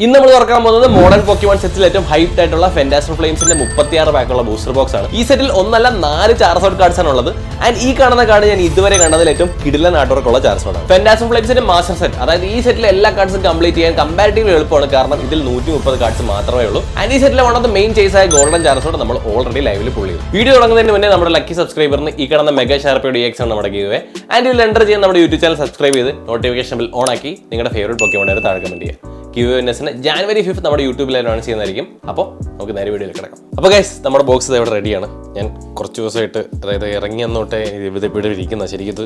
ഇന്ന് നമ്മൾ തുറക്കാൻ പോകുന്നത് മോഡേൺ പോക്കിമോൺ സെറ്റിൽ ഏറ്റവും ഹൈറ്റ് ആയിട്ടുള്ള ഫെന്റാസ്റ്റൽ ഫ്ലെയിംസിന്റെ 36 പാക്കുള്ള ബൂസ്റ്റർ ബോക്സ് ആണ്. ഈ സെറ്റിൽ ഒന്നല്ല 4 ചാർസോഡ് കാർഡ്സ് ആണ് ഉള്ളത്. ആൻഡ് ഈ കാണുന്ന കാർഡ് ഞാൻ ഇതുവരെ കണ്ടതിൽ ഏറ്റവും കിടിലൻ ആർട്ട്വർക്കുള്ള ചാർസോഡ് ആണ്. ഫെന്റാസ്റ്റൽ ഫ്ലെയിംസിന്റെ മാസ്റ്റർ സെറ്റ്, അതായത് ഈ സെറ്റിലെ എല്ലാ കാർഡ്സും കംപ്ലീറ്റ് ചെയ്യാൻ കമ്പാരിറ്റീവ്ലി എളുപ്പമാണ്, കാരണം ഇതിൽ 130 കാർഡ്സ് മാത്രമേ ഉള്ളൂ. ആൻഡ് ഈ സെറ്റിലെ one of the main chase ആയ ഗോൾഡൻ ചാർസോഡ് നമ്മൾ ഓൾറെഡി ലൈവിൽ പുള്ളി ചെയ്തു. വീഡിയോ തുടങ്ങുന്നതിന് മുന്നേ നമ്മുടെ ലക്കി സബ്സ്ക്രൈബറിന് ഈ കാണുന്ന മെഗാ ഷാർപ്പിയുടെ EX ആണ് നമ്മുടെ ഗീവ്. ആൻഡ് ഇതിൽ എൻ്റർ ചെയ്യാൻ നമ്മുടെ യൂട്യൂബ് ചാനൽ സബ്സ്ക്രൈബ് ചെയ്ത് നോട്ടിഫിക്കേഷൻ ബിൽ ഓൺ ആക്കി നിങ്ങളുടെ ഫേവറേറ്റ് പോക്കിമോൺ താഴെ കമന്റ് ചെയ്യുക. ക്യൂഎൻഎസിന് January 5th നമ്മുടെ യൂട്യൂബിൽ ലോഞ്ച് ചെയ്യുന്നതായിരിക്കും. അപ്പോൾ നമുക്ക് നേരെ വീഡിയോയിൽ കിടക്കാം. അപ്പോൾ ഗൈസ്, നമ്മുടെ ബോക്സ് ഇവിടെ റെഡിയാണ്. ഞാൻ കുറച്ച് ദിവസമായിട്ട്, അതായത് ഇറങ്ങിയെന്നോട്ടെ ഇവിടെ ഇരിക്കുന്ന, ശരിക്കും ഇത്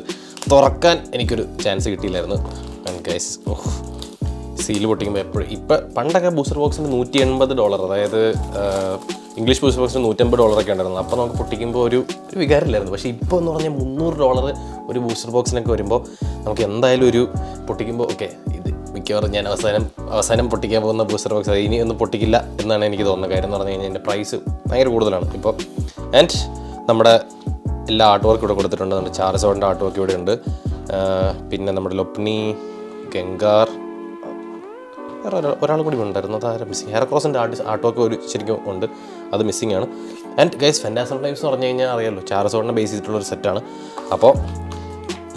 തുറക്കാൻ എനിക്കൊരു ചാൻസ് കിട്ടിയില്ലായിരുന്നു. ഗൈസ്, സീൽ പൊട്ടിക്കുമ്പോൾ എപ്പോഴും ഇപ്പം പണ്ടൊക്കെ ബൂസ്റ്റർ ബോക്സിന് $180, അതായത് ഇംഗ്ലീഷ് ബൂസ്റ്റർ ബോക്സിന് $150 ഉണ്ടായിരുന്നു. അപ്പോൾ നമുക്ക് പൊട്ടിക്കുമ്പോൾ ഒരു വികാരമില്ലായിരുന്നു. പക്ഷേ ഇപ്പോൾ എന്ന് പറഞ്ഞാൽ $300 ഒരു ബൂസ്റ്റർ ബോക്സിനൊക്കെ വരുമ്പോൾ നമുക്ക് എന്തായാലും ഒരു പൊട്ടിക്കുമ്പോൾ ഓക്കെ, ഇത് മിക്കവാറും ഞാൻ അവസാനം പൊട്ടിക്കാൻ പോകുന്ന ബൂസ്റ്റർ ബോക്സ് ഇനി ഒന്നും പൊട്ടിക്കില്ല എന്നാണ് എനിക്ക് തോന്നുന്നത്. കാര്യം എന്ന് പറഞ്ഞു കഴിഞ്ഞാൽ എൻ്റെ പ്രൈസ് ഭയങ്കര കൂടുതലാണ് ഇപ്പോൾ. ആൻഡ് നമ്മുടെ എല്ലാ ആർട്ട് വർക്ക് ഇവിടെ കൊടുത്തിട്ടുണ്ട്. നമ്മുടെ ചാർസോഡിൻ്റെ ആർട്ട് വർക്ക് ഇവിടെ ഉണ്ട്. പിന്നെ നമ്മുടെ ലൊപ്നി, ഗംഗാർ, ഒരാൾ കൂടി ഉണ്ടായിരുന്നു, അതാരും മിസ്സിങ്. ഹെയർ ക്രോസിൻ്റെ ആർട്ട് വർക്ക് ഒരു ശരിക്കും ഉണ്ട്, അത് മിസ്സിങ് ആണ്. ആൻഡ് ഗൈസ്, ഫെന്റാസ്റ്റൽ ഫ്ലെയിംസ് എന്ന് പറഞ്ഞു കഴിഞ്ഞാൽ അറിയാമല്ലോ, ചാർസോഡിനെ ബേസ് ചെയ്തിട്ടുള്ളൊരു സെറ്റാണ്. അപ്പോൾ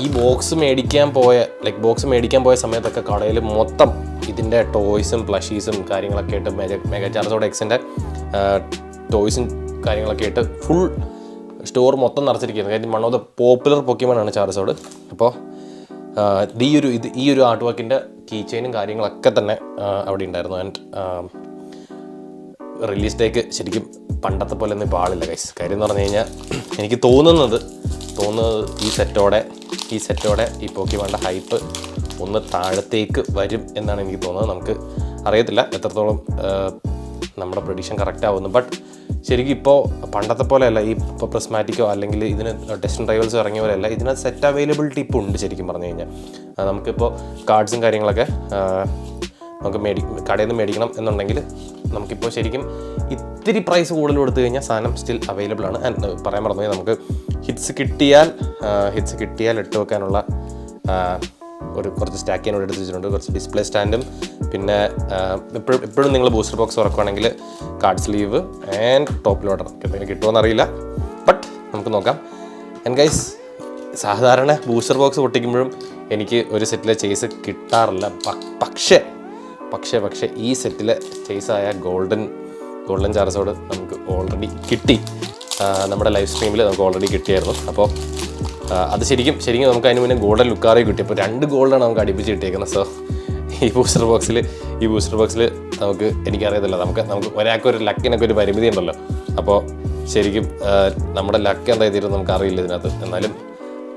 ഈ ബോക്സ് മേടിക്കാൻ പോയ സമയത്തൊക്കെ കടയിൽ മൊത്തം ഇതിൻ്റെ ടോയ്സും പ്ലഷീസും കാര്യങ്ങളൊക്കെ ആയിട്ട് മെഗാ ചാർസോഡ് എക്സിൻ്റെ ടോയ്സും കാര്യങ്ങളൊക്കെ ആയിട്ട് ഫുൾ സ്റ്റോർ മൊത്തം നിറച്ചിരിക്കുന്നത്. കാര്യം വൺ ഓഫ് ദ പോപ്പുലർ പോക്കിമോൺ ആണ് ചാർസോഡ്. അപ്പോൾ ഈ ഒരു ആർട്ട് വർക്കിൻ്റെ കീ ചെയിനും കാര്യങ്ങളൊക്കെ തന്നെ അവിടെ ഉണ്ടായിരുന്നു. ആൻഡ് റിലീസ് ഡേക്ക് ശരിക്കും പണ്ടത്തെ പോലെ ഒന്നും ഇപ്പോൾ ആളില്ല ഗൈസ്. കാര്യം എന്ന് പറഞ്ഞു കഴിഞ്ഞാൽ എനിക്ക് തോന്നുന്നത് ഈ സെറ്റോടെ ഈ പോക്കിമോണിൻ്റെ ഹൈപ്പ് ഒന്ന് താഴത്തേക്ക് വരും എന്നാണ് എനിക്ക് തോന്നുന്നത്. നമുക്ക് അറിയത്തില്ല എത്രത്തോളം നമ്മുടെ പ്രഡിക്ഷൻ കറക്റ്റ് ആവുന്നു. ബട്ട് ശരിക്കും ഇപ്പോൾ പണ്ടത്തെ പോലെയല്ല, ഇപ്പോൾ പ്രിസ്മാറ്റിക്കോ അല്ലെങ്കിൽ ഇതിന് ടെസ്റ്റ് റൈവൽസോ ഇറങ്ങിയ പോലെയല്ല, ഇതിന് സെറ്റ് അവൈലബിലിറ്റി ഇപ്പോൾ ഉണ്ട്. ശരിക്കും പറഞ്ഞു കഴിഞ്ഞാൽ നമുക്കിപ്പോൾ കാർഡ്സും കാര്യങ്ങളൊക്കെ നമുക്ക് കടയിൽ നിന്ന് മേടിക്കണം എന്നുണ്ടെങ്കിൽ നമുക്കിപ്പോൾ ശരിക്കും ഇത്തിരി പ്രൈസ് കൂടുതൽ കൊടുത്തു കഴിഞ്ഞാൽ സാധനം സ്റ്റിൽ അവൈലബിൾ ആണ്. ആൻഡ് പറയാൻ മറന്നു, നമുക്ക് ഹിറ്റ്സ് കിട്ടിയാൽ ഇട്ട് വെക്കാനുള്ള കുറച്ച് സ്റ്റാക്ക് ചെയ്യാൻ ഇവിടെ എടുത്ത് വെച്ചിട്ടുണ്ട്. കുറച്ച് ഡിസ്പ്ലേ സ്റ്റാൻഡും പിന്നെ എപ്പോഴും നിങ്ങൾ ബൂസ്റ്റർ ബോക്സ് തുറക്കുകയാണെങ്കിൽ card sleeve and top loader എന്തെങ്കിലും കിട്ടുമോ എന്നറിയില്ല, ബട്ട് നമുക്ക് നോക്കാം. ആൻഡ് ഗൈസ്, സാധാരണ ബൂസ്റ്റർ ബോക്സ് പൊട്ടിക്കുമ്പോഴും എനിക്ക് ഒരു സെറ്റിലെ ചേസ് കിട്ടാറില്ല. പക്ഷേ ഈ സെറ്റിലെ ചേസായ ഗോൾഡൻ ചാർസോഡ് നമുക്ക് ഓൾറെഡി കിട്ടി. നമ്മുടെ ലൈവ് സ്ട്രീമിൽ നമുക്ക് ഓൾറെഡി കിട്ടിയായിരുന്നു. അപ്പോൾ അത് ശരിക്കും നമുക്ക് അതിന് മുന്നേ ഗോൾഡൻ ലുക്കാറേ കിട്ടി. അപ്പോൾ 2 ഗോൾഡാണ് നമുക്ക് അടുപ്പിച്ച് കിട്ടിയേക്കുന്നത്. സോ ഈ ബൂസ്റ്റർ ബോക്സിൽ നമുക്ക് എനിക്കറിയത്തില്ല, നമുക്ക് ഒരാൾക്ക് ഒരു ലക്കിനൊക്കെ ഒരു പരിമിതി ഉണ്ടല്ലോ. അപ്പോൾ ശരിക്കും നമ്മുടെ ലക്ക് എന്താ ചെയ്തിരുന്നത് നമുക്കറിയില്ല ഇതിനകത്ത്. എന്നാലും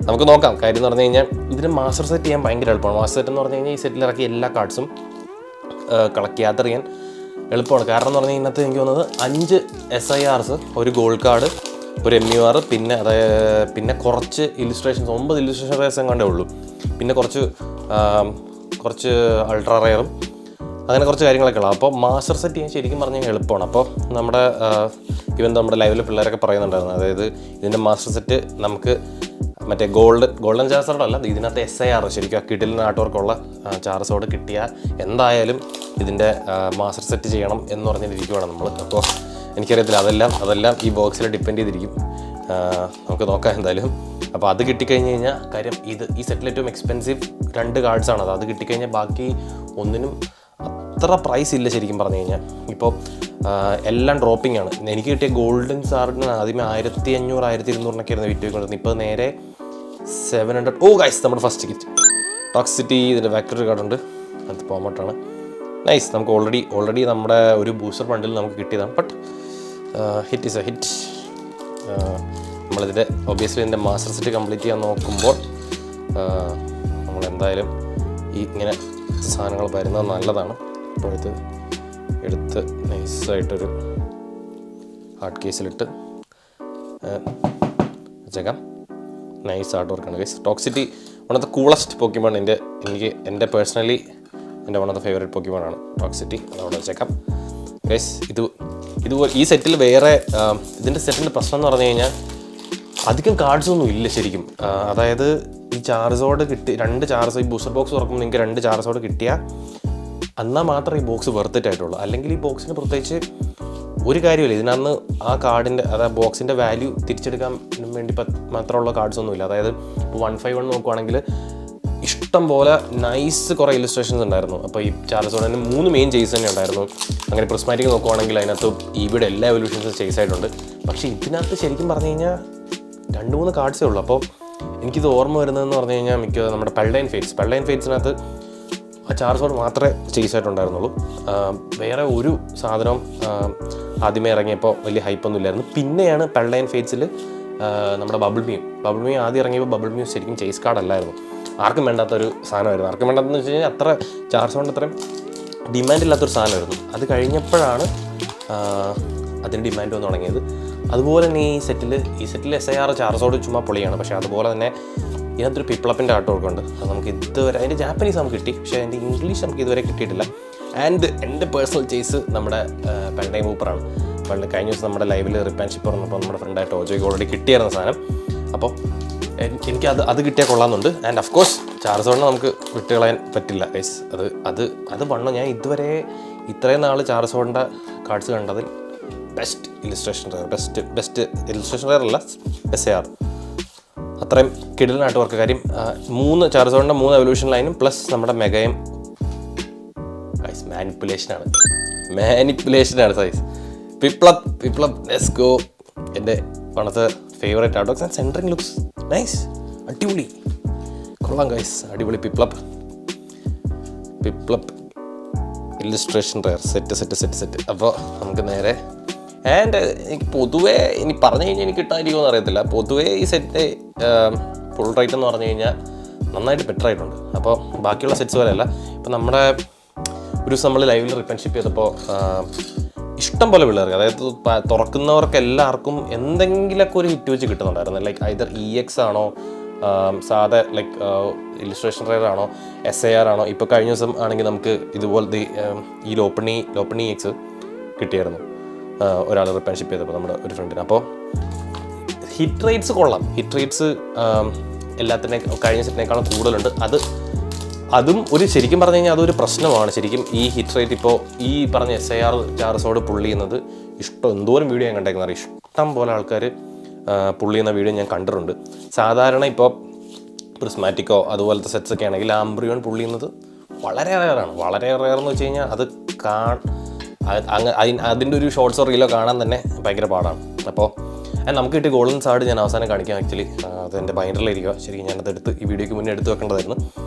നമുക്ക് നോക്കാം. കാര്യം എന്ന് പറഞ്ഞു കഴിഞ്ഞാൽ ഇതിന് മാസ്റ്റർ സെറ്റ് ചെയ്യാൻ ഭയങ്കര എളുപ്പമാണ്. മാസ്റ്റർ സെറ്റ് എന്ന് പറഞ്ഞു കഴിഞ്ഞാൽ ഈ സെറ്റിൽ ഇറക്കിയ എല്ലാ കാർഡ്സും ഗ്യാദർ ചെയ്യാൻ എളുപ്പമാണ്. കാരണം എന്ന് പറഞ്ഞാൽ ഇതിനകത്ത് എനിക്ക് തോന്നുന്നത് 5 SIRs, ഒരു ഗോൾഡ് കാർഡ്, ഒരു MUR, പിന്നെ കുറച്ച് ഇല്ലുസ്ട്രേഷൻസ്, 9 ഇല്ലുസ്ട്രേഷൻ റേഴ്സ് കണ്ടേ ഉള്ളൂ. പിന്നെ കുറച്ച് അൾട്രാ റയറും അങ്ങനെ കുറച്ച് കാര്യങ്ങളൊക്കെ ഉള്ളൂ. അപ്പോൾ മാസ്റ്റർ സെറ്റ് ചെയ്യാൻ ശരിക്കും പറഞ്ഞു കഴിഞ്ഞാൽ എളുപ്പമാണ്. അപ്പോൾ നമ്മുടെ ലൈവിൽ പിള്ളേരൊക്കെ പറയുന്നുണ്ടായിരുന്നു, അതായത് ഇതിൻ്റെ മാസ്റ്റർ സെറ്റ് നമുക്ക് മറ്റേ ഗോൾഡൻ ചാർസോഡ് അല്ല, ഇതിനകത്ത് SIR ശരിക്കും കിടിലൻ ആർട്ട് വർക്കുള്ള ചാർസോഡ് കിട്ടിയാൽ എന്തായാലും ഇതിൻ്റെ മാസ്റ്റർ സെറ്റ് ചെയ്യണം എന്ന് പറഞ്ഞിരിക്കുകയാണ് നമ്മൾ. അപ്പോൾ എനിക്കറിയത്തില്ല, അതെല്ലാം ഈ ബോക്സിൽ ഡിപ്പെൻഡ് ചെയ്തിരിക്കും. നമുക്ക് നോക്കാം എന്തായാലും. അപ്പോൾ അത് കിട്ടിക്കഴിഞ്ഞ് കഴിഞ്ഞാൽ, കാര്യം ഈ സെറ്റിൽ ഏറ്റവും എക്സ്പെൻസീവ് 2 കാർഡ്സാണ് അത് കിട്ടിക്കഴിഞ്ഞാൽ ബാക്കി ഒന്നിനും അത്ര പ്രൈസ് ഇല്ല ശരിക്കും പറഞ്ഞു കഴിഞ്ഞാൽ. ഇപ്പോൾ എല്ലാം ഡ്രോപ്പിംഗ് ആണ്. എനിക്ക് കിട്ടിയ ഗോൾഡൻ സാറിന് ആദ്യമേ 1500 1200 ആയിരുന്നു വിറ്റ് കൊണ്ടിരുന്നത്. ഇപ്പോൾ നേരെ 700. ഓ ഗൈസ്, നമ്മുടെ ഫസ്റ്റ് കിറ്റ് ടോക്സിറ്റി, ഇതിൻ്റെ വാക്ടറി കാർഡുണ്ട്, അത് പോമട്ടാണ്. നൈസ്. നമുക്ക് ഓൾറെഡി നമ്മുടെ ഒരു ബൂസ്റ്റർ ബണ്ടിൽ നമുക്ക് കിട്ടിയതാണ്. But hit is A hit. നമ്മളിതിൻ്റെ ഒബ്വിയസ്ലി ഇതിൻ്റെ മാസ്റ്റർ സെറ്റ് കംപ്ലീറ്റ് ചെയ്യാൻ നോക്കുമ്പോൾ നമ്മളെന്തായാലും ഇങ്ങനെ സാധനങ്ങൾ വരുന്നത് നല്ലതാണ്. അപ്പോൾ എടുത്ത് നൈസായിട്ടൊരു ഹാർഡ് കേസിലിട്ട് വെച്ചേക്കാം. നൈസ് ആർട്ട് വർക്കാണ് guys. Toxtricity one of the coolest Pokemon. എൻ്റെ പേഴ്സണലി എൻ്റെ വൺ ഓഫ് ദ ഫേവറേറ്റ് പോക്കിമോണാണ് ടോക്സിറ്റി. അതവിടെ വെച്ചേക്കാം ഗൈസ്. ഇതുപോലെ ഈ സെറ്റിൽ വേറെ ഇതിൻ്റെ സെറ്റിൻ്റെ പ്രശ്നം എന്ന് പറഞ്ഞു കഴിഞ്ഞാൽ അധികം കാർഡ്സ് ഒന്നും ഇല്ല ശരിക്കും. അതായത് ഈ ചാർസോഡ് കിട്ടി 2 ചാർസ്, ഈ ബൂസ്റ്റർ ബോക്സ് തുറക്കുമ്പോൾ നിങ്ങൾക്ക് 2 ചാർസോഡ് കിട്ടിയാൽ എന്നാൽ മാത്രമേ ഈ ബോക്സ് വെർത്തിട്ടായിട്ടുള്ളൂ. അല്ലെങ്കിൽ ഈ ബോക്സിന് പ്രത്യേകിച്ച് ഒരു കാര്യമില്ല. ഇതിനകത്ത് ആ കാർഡിൻ്റെ അതായത് ബോക്സിൻ്റെ വാല്യൂ തിരിച്ചെടുക്കാൻ വേണ്ടി മാത്രമുള്ള കാർഡ്സ് ഒന്നുമില്ല. അതായത് ഇപ്പോൾ 151 നോക്കുവാണെങ്കിൽ ഇഷ്ടം പോലെ നൈസ് കുറേ ഇല്ലസ്ട്രേഷൻസ് ഉണ്ടായിരുന്നു. അപ്പോൾ ഈ ചാർസോണിന് 3 മെയിൻ ചേസ് തന്നെ ഉണ്ടായിരുന്നു. അങ്ങനെ പ്രിസ്മാറ്റിക് നോക്കുവാണെങ്കിൽ അതിനകത്ത് ഈബിയുടെ എല്ലാ എവല്യൂഷൻസും ചേസ് ആയിട്ടുണ്ട്. പക്ഷേ ഇതിനകത്ത് ശരിക്കും പറഞ്ഞു കഴിഞ്ഞാൽ 2-3 കാർഡ്സേ ഉള്ളൂ. അപ്പോൾ എനിക്കിത് ഓർമ്മ വരുന്നതെന്ന് പറഞ്ഞു കഴിഞ്ഞാൽ നമ്മുടെ പൾഡൈൻ ഫേറ്റ്സിനകത്ത് ആ ചാർസോഡ് മാത്രമേ ചേസ് ആയിട്ടുണ്ടായിരുന്നുള്ളൂ. വേറെ ഒരു സാധനവും ആദ്യമേ ഇറങ്ങിയപ്പോൾ വലിയ ഹൈപ്പൊന്നും ഇല്ലായിരുന്നു. പിന്നെയാണ് പൾഡൈൻ ഫേറ്റ്സിൽ നമ്മുടെ ബബിൾ മ്യൂ ആദ്യം ഇറങ്ങിയപ്പോൾ ബബിൾ മ്യൂ ശരിക്കും ചേസ് കാർഡ് അല്ലായിരുന്നു. ആർക്കും വേണ്ടാത്തൊരു സാധനമായിരുന്നു. ആർക്കും വേണ്ടാത്തെന്ന് വെച്ച് കഴിഞ്ഞാൽ അത്ര ചാർസോണിന് അത്രയും ഡിമാൻഡില്ലാത്തൊരു സാധനമായിരുന്നു. അത് കഴിഞ്ഞപ്പോഴാണ് അതിന് ഡിമാൻഡ് വന്ന് തുടങ്ങിയത്. അതുപോലെ തന്നെ ഈ സെറ്റിൽ SIR ചാർസോഡ് ചുമ്മാ പൊളിയാണ്. പക്ഷേ അതുപോലെ തന്നെ ഇതിനകത്തൊരു പിപ്ലപ്പിൻ്റെ ആർട്ട് ഉണ്ട്. അത് നമുക്ക് ഇതുവരെ അതിൻ്റെ ജാപ്പനീസ് നമുക്ക് കിട്ടി, പക്ഷേ അതിൻ്റെ ഇംഗ്ലീഷ് നമുക്ക് ഇതുവരെ കിട്ടിയിട്ടില്ല. ആൻഡ് എൻ്റെ പേഴ്സണൽ ചേസ് നമ്മുടെ പൾഡൈൻ മൂപ്പറാണ്. കഴിഞ്ഞ ദിവസം നമ്മുടെ ലൈവിൽ റിപ്പാൻഷിപ്പ് പറഞ്ഞപ്പോൾ നമ്മുടെ ഫ്രണ്ടായിട്ട് ഓജോയ്ക്ക് ഓൾറെഡി കിട്ടിയായിരുന്ന സാധനം. അപ്പോൾ എനിക്ക് അത് കിട്ടിയാൽ കൊള്ളാമെന്നുണ്ട്. ആൻഡ് ഓഫ് കോഴ്സ് ചാർസോഡിനെ നമുക്ക് വിട്ടുകളയാൻ പറ്റില്ല ഗൈസ്. അത് വണ്ണം ഞാൻ ഇതുവരെ ഇത്രയും നാൾ ചാർസോഡിൻ്റെ കാർഡ്സ് കണ്ടതിൽ ബെസ്റ്റ് ഇല്ലസ്ട്രേഷൻ റെയർ അല്ല SIR. അത്രയും കിടിലനായിട്ട് വർക്ക്. കാര്യം 3 ചാർസോഡിൻ്റെ 3 എവല്യൂഷൻ ലൈനും പ്ലസ് നമ്മുടെ മെഗയും ഗൈസ് മാനിപ്പുലേഷനാണ് സൈസ്. Piplup let's go. എൻ്റെ പണത്തെ favourite art works and centring looks nice, അടിപൊളി, കൊള്ളാം ഗൈസ്, അടിപൊളി. Piplup illustration rare set. അപ്പോൾ നമുക്ക് നേരെ ആൻഡ് എനിക്ക് പൊതുവേ ഇനി പറഞ്ഞു കഴിഞ്ഞാൽ എനിക്ക് കിട്ടാതിരിക്കുമെന്ന് അറിയത്തില്ല. പൊതുവേ ഈ സെറ്റ് ഫുൾ റേറ്റ് എന്ന് പറഞ്ഞു കഴിഞ്ഞാൽ നന്നായിട്ട് ബെറ്റർ ആയിട്ടുണ്ട്. അപ്പോൾ ബാക്കിയുള്ള സെറ്റ്സ് പോലെയല്ല. ഇപ്പോൾ നമ്മുടെ ഒരു ദിവസം നമ്മൾ ലൈവിൽ റിപ്പൻഷിപ്പ് ചെയ്തപ്പോൾ ഇഷ്ടം പോലെ പിള്ളേർക്ക്, അതായത് തുറക്കുന്നവർക്ക് എല്ലാവർക്കും എന്തെങ്കിലുമൊക്കെ ഒരു ഹിറ്റ് വെച്ച് കിട്ടുന്നുണ്ടായിരുന്നു. ലൈക്ക് ഐദർ EX ആണോ, സാധാ ലൈക്ക് ഇല്ലസ്ട്രേഷൻ റെയർ ആണോ, SIR ആണോ. ഇപ്പോൾ കഴിഞ്ഞ ദിവസം ആണെങ്കിൽ നമുക്ക് ഇതുപോലത്തെ ഈ ലോപ്പണി EX കിട്ടിയായിരുന്നു ഒരാൾ റിപ്പൻഷിപ്പ് ചെയ്തപ്പോൾ നമ്മുടെ ഒരു ഫ്രണ്ടിന്. അപ്പോൾ ഹിറ്റ് റേറ്റ്സ് കൊള്ളാം. ഹിറ്റ് റേറ്റ്സ് കഴിഞ്ഞ സെറ്റിനേക്കാളും കൂടുതലുണ്ട്. അതും ഒരു ശരിക്കും പറഞ്ഞു കഴിഞ്ഞാൽ അതൊരു പ്രശ്നമാണ് ശരിക്കും. ഈ ഹിറ്റ് റേറ്റ് ഇപ്പോൾ ഈ പറഞ്ഞ SIR ചാർസോഡ് പുള്ളി ചെയ്യുന്നത് എന്തോരം വീഡിയോ ഞാൻ കണ്ടേക്കുന്നത് അറിയാം. ഇഷ്ടം പോലെ ആൾക്കാർ പുള്ളി ചെയ്യുന്ന വീഡിയോ ഞാൻ കണ്ടിട്ടുണ്ട്. സാധാരണ ഇപ്പോൾ പ്രിസ്മാറ്റിക്കോ അതുപോലത്തെ സെറ്റ്സൊക്കെ ആണെങ്കിൽ ആംബ്രിയോൺ പുള്ളി ചെയ്യുന്നത് വളരെ റെയറാണ്. വളരെ റെയർ എന്ന് വെച്ച് കഴിഞ്ഞാൽ അത് അതിൻ്റെ ഒരു ഷോർട്ട്സോ റീലോ കാണാൻ തന്നെ ഭയങ്കര പാടാണ്. അപ്പോൾ നമുക്ക് കിട്ടിയ ഗോൾഡൻ സാർഡ് ഞാൻ അവസാനം കാണിക്കാം. ആക്ച്വലി അത് എൻ്റെ ബൈൻഡറിലിരിക്കുക. ശരിക്കും ഞാനത് ഈ വീഡിയോയ്ക്ക് മുന്നേ എടുത്ത് വെക്കേണ്ടതായിരുന്നു.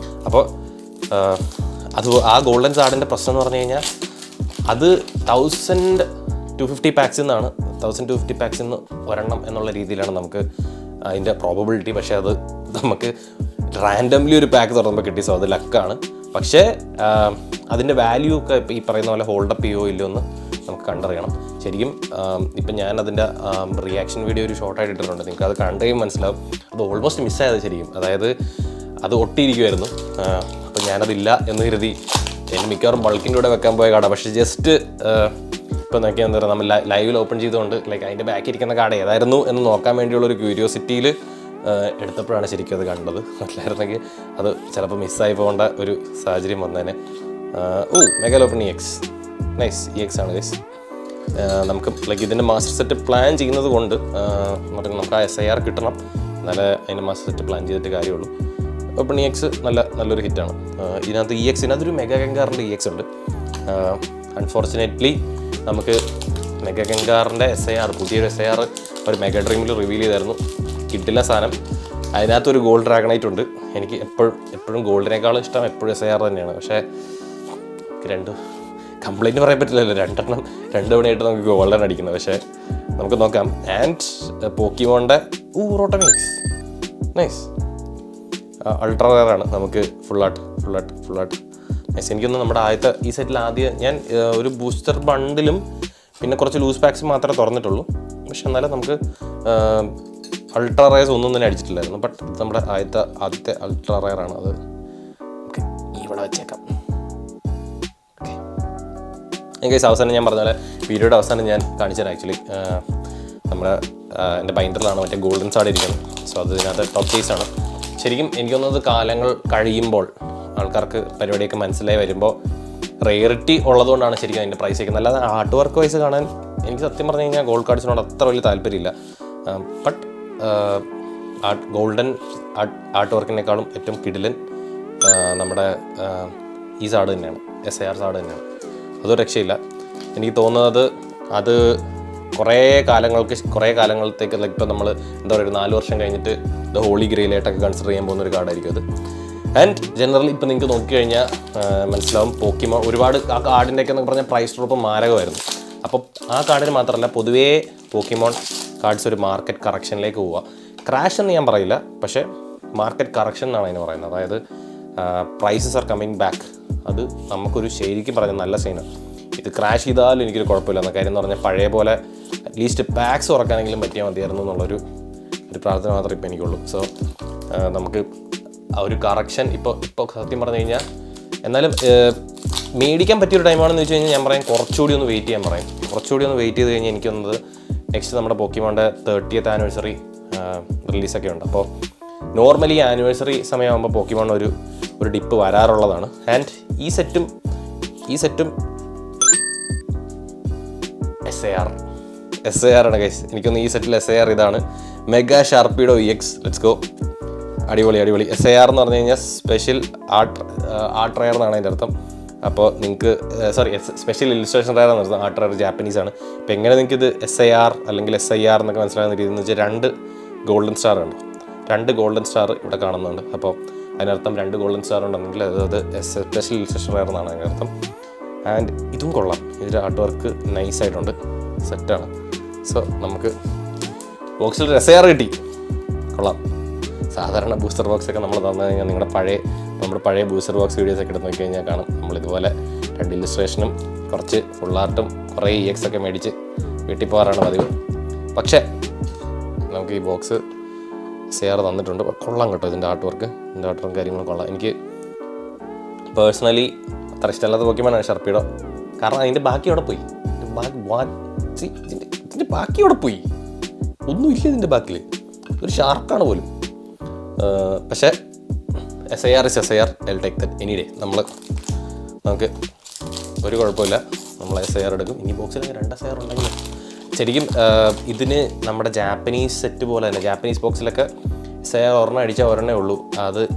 അപ്പോൾ ആ ഗോൾഡൻ സാർഡിൻ്റെ പ്രശ്നം എന്ന് പറഞ്ഞു കഴിഞ്ഞാൽ അത് 1250 പാക്സിൽ നിന്നാണ് 1250 പാക്സിൽ നിന്ന് ഒരെണ്ണം എന്നുള്ള രീതിയിലാണ് നമുക്ക് അതിൻ്റെ പ്രോബബിലിറ്റി. പക്ഷേ അത് നമുക്ക് റാൻഡംലി ഒരു പാക്ക് തുറന്നുമ്പോൾ കിട്ടി. സോ അത് ലക്കാണ്. പക്ഷേ അതിൻ്റെ വാല്യൂ ഒക്കെ ഇപ്പോൾ ഈ പറയുന്ന പോലെ ഹോൾഡപ്പ് ചെയ്യുമോ ഇല്ലയോ എന്ന് നമുക്ക് കണ്ടറിയണം. ശരിക്കും ഇപ്പം ഞാൻ അതിൻ്റെ റിയാക്ഷൻ വീഡിയോ ഒരു ഷോർട്ടായിട്ട് ഇട്ടിട്ടുണ്ട്. നിങ്ങൾക്ക് അത് കണ്ടുകയും മനസ്സിലാവും. അത് ഓൾമോസ്റ്റ് മിസ്സായത് ശരിക്കും. അതായത് അത് ഒട്ടിയിരിക്കുമായിരുന്നു. അപ്പോൾ ഞാനതില്ല എന്ന് കരുതി എനിക്ക് മിക്കവാറും ബൾക്കിൻ്റെ കൂടെ വെക്കാൻ പോയ കാർഡാണ്. പക്ഷേ ജസ്റ്റ് ഇപ്പോൾ നോക്കിയാൽ എന്താ പറയുക, നമ്മൾ ലൈവിൽ ഓപ്പൺ ചെയ്തുകൊണ്ട് ലൈക്ക് അതിൻ്റെ ബാക്കിൽ ഇരിക്കുന്ന കാർഡ് ഏതായിരുന്നു എന്ന് നോക്കാൻ വേണ്ടിയുള്ളൊരു ക്യൂരിയോസിറ്റിയിൽ എടുത്തപ്പോഴാണ് ശരിക്കും അത് കണ്ടത്. അല്ലായിരുന്നെങ്കിൽ അത് ചിലപ്പോൾ മിസ്സായി പോകേണ്ട ഒരു സാഹചര്യം വന്നേനെ. മെഗാലോപ്പൺ EX നൈസ് EX ആണ് ഗൈസ്. നമുക്ക് ലൈക്ക് ഇതിൻ്റെ മാസ്റ്റർ സെറ്റ് പ്ലാൻ ചെയ്യുന്നത് കൊണ്ട് നമുക്ക് ആ SIR കിട്ടണം. എന്നാലേ അതിൻ്റെ മാസ്റ്റർ സെറ്റ് പ്ലാൻ ചെയ്തിട്ട് കാര്യമുള്ളൂ. ഓപ്പൺ EX നല്ലൊരു ഹിറ്റാണ്. ഇതിനകത്ത് ഇതിനകത്തൊരു മെഗാ ഗംഗാറിൻ്റെ EX ഉണ്ട്. അൺഫോർച്ചുനേറ്റ്ലി നമുക്ക് മെഗാ ഗംഗാറിൻ്റെ പുതിയൊരു SIR ഒരു മെഗാ ഡ്രീമിൽ റിവീൽ ചെയ്തായിരുന്നു. കിട്ടില്ല സാധനം. അതിനകത്തൊരു ഗോൾഡ് ഡ്രാഗണൈറ്റ് ഉണ്ട്. എനിക്ക് എപ്പോഴും ഗോൾഡിനേക്കാളും ഇഷ്ടം എപ്പോഴും SIR തന്നെയാണ്. പക്ഷേ രണ്ട് കംപ്ലൈൻറ്റ് പറയാൻ പറ്റില്ലല്ലോ. രണ്ട് തവണയായിട്ട് നമുക്ക് ഗോൾഡൻ അടിക്കുന്നത്. പക്ഷേ നമുക്ക് നോക്കാം. ആൻഡ് പോക്കിമോൻ്റെ റോട്ടമീക്സ് നൈസ് അൾട്രാ റെയറാണ്. നമുക്ക് ഫുൾ ആർട്ട് നൈസ്. എനിക്കൊന്ന് നമ്മുടെ ആദ്യത്തെ ഈ സെറ്റിൽ ആദ്യം ഞാൻ ഒരു ബൂസ്റ്റർ ബണ്ടിലും പിന്നെ കുറച്ച് ലൂസ് പാക്സ് മാത്രമേ തുറന്നിട്ടുള്ളൂ. പക്ഷെ എന്നാലും നമുക്ക് അൾട്രാ റെയർസ് ഒന്നും തന്നെ അടിച്ചിട്ടില്ലായിരുന്നു. ബട്ട് നമ്മുടെ ആദ്യത്തെ അൾട്രാ റെയറാണ്. അത് ഓക്കെ ഇവിടെ വെച്ചേക്കാം. എനിക്ക് അവസാനം ഞാൻ പറഞ്ഞ പോലെ വീഡിയോയുടെ അവസാനം ഞാൻ കാണിച്ചത് ആക്ച്വലി നമ്മുടെ എൻ്റെ ബൈൻഡറിലാണ് മറ്റേ ഗോൾഡൻ സാർഡ് ഇരിക്കുന്നത്. സോ അത് ഇതിനകത്ത് ടോപ്പ് കേസാണ്. ശരിക്കും എനിക്ക് തോന്നുന്നത് കാലങ്ങൾ കഴിയുമ്പോൾ ആൾക്കാർക്ക് പരിപാടിയൊക്കെ മനസ്സിലായി വരുമ്പോൾ റെയറിറ്റി ഉള്ളതുകൊണ്ടാണ് ശരിക്കും അതിൻ്റെ പ്രൈസ് വയ്ക്കുന്നത്. അല്ലാതെ ആർട്ട് വർക്ക് വൈസ് കാണാൻ എനിക്ക് സത്യം പറഞ്ഞു കഴിഞ്ഞാൽ ഗോൾഡ് കാർഡ്സിനോട് അത്ര വലിയ താല്പര്യമില്ല. ബട്ട് ഗോൾഡൻ ആർട്ട് വർക്കിനേക്കാളും ഏറ്റവും കിടിലൻ നമ്മുടെ ഈ സാഡ് തന്നെയാണ്, SAR സാഡ് തന്നെയാണ്. അതൊരു രക്ഷയില്ല. എനിക്ക് തോന്നുന്നത് അത് കുറേ കാലങ്ങളത്തേക്ക് ഇപ്പോൾ നമ്മൾ എന്താ പറയുക 4 വർഷം കഴിഞ്ഞിട്ട് ദ ഹോളി ഗ്രേയിലായിട്ടൊക്കെ കൺസിഡർ ചെയ്യാൻ പോകുന്ന ഒരു കാർഡായിരിക്കും അത്. ആൻഡ് ജനറലി ഇപ്പോൾ നിങ്ങൾക്ക് നോക്കിക്കഴിഞ്ഞാൽ മനസ്സിലാവും പോക്കിമോൺ ഒരുപാട് ആ കാർഡിൻ്റെയൊക്കെ എന്നൊക്കെ പറഞ്ഞാൽ പ്രൈസ് ഡ്രോപ്പ് മാരകമായിരുന്നു. അപ്പോൾ ആ കാർഡിന് മാത്രമല്ല പൊതുവേ പോക്കിമോൺ കാർഡ്സ് ഒരു മാർക്കറ്റ് കറക്ഷനിലേക്ക് പോവുക. ക്രാഷ് എന്ന് ഞാൻ പറയില്ല, പക്ഷേ മാർക്കറ്റ് കറക്ഷൻ എന്നാണ് അതിന് പറയുന്നത്. അതായത് പ്രൈസസ് ആർ കമ്മിങ് ബാക്ക്. അത് നമുക്കൊരു ശരിക്കും പറഞ്ഞാൽ നല്ല സൈനാണ്. ഇത് ക്രാഷ് ചെയ്താലും എനിക്കൊരു കുഴപ്പമില്ല എന്ന കാര്യം എന്ന് പറഞ്ഞാൽ പഴയ പോലെ അറ്റ്ലീസ്റ്റ് പാക്സ് ഉറക്കാനെങ്കിലും പറ്റിയാൽ മതിയായിരുന്നു എന്നുള്ളൊരു പ്രാർത്ഥന മാത്രമേ ഇപ്പോൾ എനിക്കുള്ളൂ. സോ നമുക്ക് ആ ഒരു കറക്ഷൻ ഇപ്പോൾ സത്യം പറഞ്ഞു കഴിഞ്ഞാൽ എന്നാലും മേടിക്കാൻ പറ്റിയൊരു ടൈമാണെന്ന് വെച്ച് കഴിഞ്ഞാൽ ഞാൻ പറയാം കുറച്ചുകൂടി ഒന്ന് വെയിറ്റ് ചെയ്യാൻ പറയും. കുറച്ചുകൂടി ഒന്ന് വെയിറ്റ് ചെയ്ത് കഴിഞ്ഞാൽ എനിക്ക് തോന്നുന്നത് നെക്സ്റ്റ് നമ്മുടെ പോക്കിമോൻ്റെ 30th ആനിവേഴ്സറി റിലീസൊക്കെ ഉണ്ട്. അപ്പോൾ നോർമലി ആനിവേഴ്സറി സമയമാകുമ്പോൾ പോക്കിമോൺ ഒരു ഡിപ്പ് വരാറുള്ളതാണ്. ആൻഡ് ഈ സെറ്റും SAR ആണ് ഗൈസ്. എനിക്കൊന്ന് ഈ സെറ്റിൽ SAR ഇതാണ് മെഗാ ഷാർപ്പിഡോ EX. Let's go. അടിപൊളി. SAR എന്ന് പറഞ്ഞു കഴിഞ്ഞാൽ സ്പെഷ്യൽ ആർട്ട് റയർ എന്നാണ് അതിൻ്റെ അർത്ഥം. അപ്പോൾ നിങ്ങൾക്ക് സ്പെഷ്യൽ ഇല്ലുസ്ട്രേഷൻ റയർ എന്ന് പറഞ്ഞാൽ ആർട്ട് റയർ ജാപ്പനീസാണ്. ഇപ്പോൾ എങ്ങനെ നിങ്ങൾക്ക് ഇത് SAR അല്ലെങ്കിൽ SIR എന്നൊക്കെ മനസ്സിലാകുന്ന രീതി എന്ന് വെച്ചാൽ 2 ഗോൾഡൻ സ്റ്റാർ ഉണ്ട്. 2 ഗോൾഡൻ സ്റ്റാർ ഇവിടെ കാണുന്നുണ്ട്. അപ്പോൾ അതിനർത്ഥം 2 ഗോൾഡൻ സ്റ്റാർ ഉണ്ടെങ്കിൽ അത് സ്പെഷ്യൽ ഇല്ലുസ്ട്രേഷൻ റയർ എന്നാണ് അതിനർത്ഥം. ആൻഡ് ഇതും കൊള്ളാം. ഇതിൽ ആർട്ട് വർക്ക് നൈസായിട്ടുണ്ട്, സെറ്റാണ്. സോ നമുക്ക് ബോക്സിൽ SAR കിട്ടി, കൊള്ളാം. സാധാരണ ബൂസ്റ്റർ ബോക്സൊക്കെ നമ്മൾ തന്നു കഴിഞ്ഞാൽ നമ്മുടെ പഴയ ബൂസ്റ്റർ ബോക്സ് വീഡിയോസൊക്കെ എടുത്ത് നോക്കി കഴിഞ്ഞാൽ കാണും നമ്മളിതുപോലെ 2 ഇല്ലുസ്ട്രേഷനും കുറച്ച് ഫുൾ ആർട്ടും കുറേ EX ഒക്കെ മേടിച്ച് വീട്ടിൽ പോകാറാണ് പതിവ്. പക്ഷേ നമുക്ക് ഈ ബോക്സ് SAR തന്നിട്ടുണ്ട്, കൊള്ളാം കേട്ടോ. ഇതിൻ്റെ ആർട്ട് വർക്കും കാര്യങ്ങളും കൊള്ളാം. എനിക്ക് പേഴ്സണലി അത്ര ഇഷ്ടമല്ലാത്ത പോക്കിയമാണ് ഷർപ്പിഡോ. കാരണം അതിൻ്റെ ബാക്കി അവിടെ പോയി. ഇതിൻ്റെ ബാക്കി അവിടെ പോയി, ഒന്നുമില്ല ഇതിൻ്റെ ബാക്കിൽ. ഒരു ഷാർക്കാണ് പോലും. പക്ഷേ SAR is SAR. I'll take that any day. നമുക്ക് ഒരു കുഴപ്പമില്ല, നമ്മൾ SAR എടുക്കും. ഇനി ബോക്സിൽ 2 SAR ഉണ്ടെങ്കിൽ ശരിക്കും ഇതിന് നമ്മുടെ ജാപ്പനീസ് സെറ്റ് പോലെ തന്നെ ജാപ്പനീസ് ബോക്സിലൊക്കെ SAR ഒരെണ്ണം അടിച്ചാൽ ഒരെണ്ണേ ഉള്ളൂ.